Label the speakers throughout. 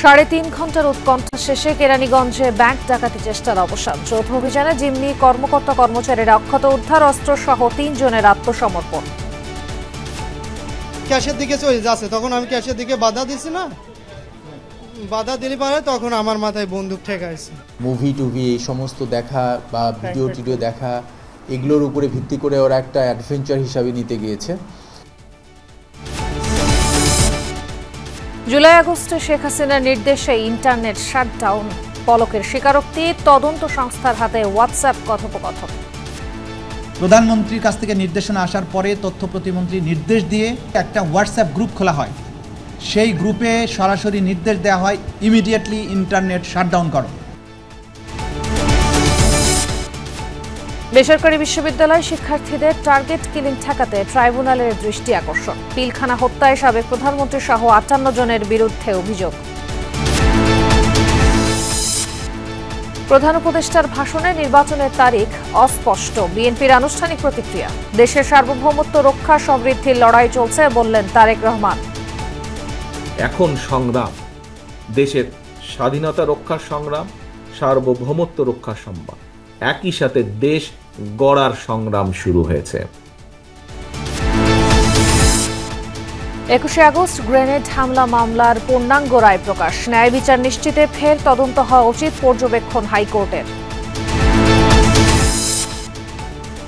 Speaker 1: সাড়ে ৩ ঘন্টার উৎকণ্ঠা শেষে কেরানীগঞ্জে ব্যাংক ডাকাতি চেষ্টার অবসান। যৌথ অভিযানে জিম্মি কর্মকর্তা কর্মচারীরা অক্ষত উদ্ধার, অস্ত্র সহ ৩ জনের আত্মসমর্পণ।
Speaker 2: ক্যাশের দিকে চলে যাচ্ছে, তখন আমি ক্যাশের দিকে বাধা দিছি না, বাধা দিলে পারে তখন আমার মাথায় বন্দুক ঠেকাইছে।
Speaker 3: মুভি টুভি এই সমস্ত দেখা বা ভিডিও টিডিও দেখা, এগুলোর উপরে ভিত্তি করে ওরা একটা অ্যাডভেঞ্চার হিসাবে নিতে গিয়েছে।
Speaker 1: জুলাই আগস্টে শেখ হাসিনার নির্দেশে ইন্টারনেট শাটডাউন, পলকের স্বীকারোক্তি, তদন্ত সংস্থার হাতে হোয়াটসঅ্যাপ কথোপকথন।
Speaker 4: প্রধানমন্ত্রীর কাছ থেকে নির্দেশনা আসার পরে তথ্য প্রতিমন্ত্রী নির্দেশ দিয়ে একটা হোয়াটসঅ্যাপ গ্রুপ খোলা হয়, সেই গ্রুপে সরাসরি নির্দেশ দেওয়া হয় ইমিডিয়েটলি ইন্টারনেট শাটডাউন করো।
Speaker 1: বেসরকারি বিশ্ববিদ্যালয় শিক্ষার্থীদের টার্গেট কিলিং ঠেকাতে ট্রাইব্যুনালের দৃষ্টি আকর্ষণ। পিলখানা হত্যায় সাবেক প্রধানমন্ত্রী সহ ৫৮ জনের বিরুদ্ধে অভিযোগ। প্রধান উপদেষ্টার ভাষণে নির্বাচনের তারিখ অস্পষ্ট, বিএনপির আনুষ্ঠানিক প্রতিক্রিয়া। দেশের সার্বভৌমত্ব রক্ষা সমৃদ্ধির লড়াই চলছে বললেন তারেক রহমান।
Speaker 5: এখন সংগ্রাম দেশের স্বাধীনতা রক্ষার সংগ্রাম, সার্বভৌমত্ব রক্ষার সংগ্রাম, একই সাথে দেশ গড়ার সংগ্রাম শুরু হয়েছে।
Speaker 1: ২১শে আগস্ট গ্রেনেড হামলা মামলার পূর্ণাঙ্গ রায় প্রকাশ। ন্যায় বিচার নিশ্চিতে ফের তদন্ত হওয়া উচিত পর্যবেক্ষণ হাইকোর্টের।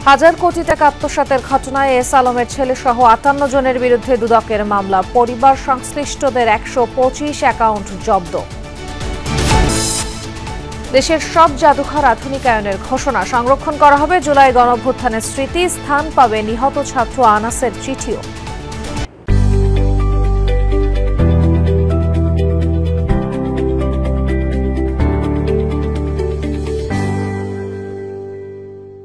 Speaker 1: হাজার কোটি টাকা আত্মসাতের ঘটনায় এস আলমের ছেলে সহ ৫৮ জনের বিরুদ্ধে দুদকের মামলা। পরিবার সংশ্লিষ্টদের ১২৫ অ্যাকাউন্ট জব্দ। দেশের সব জাদুঘর আধুনিকায়নের ঘোষণা, সংরক্ষণ করা হবে জুলাই গণঅভ্যুত্থানের স্মৃতি, স্থান পাবে নিহত ছাত্র আনাসের চিঠিও।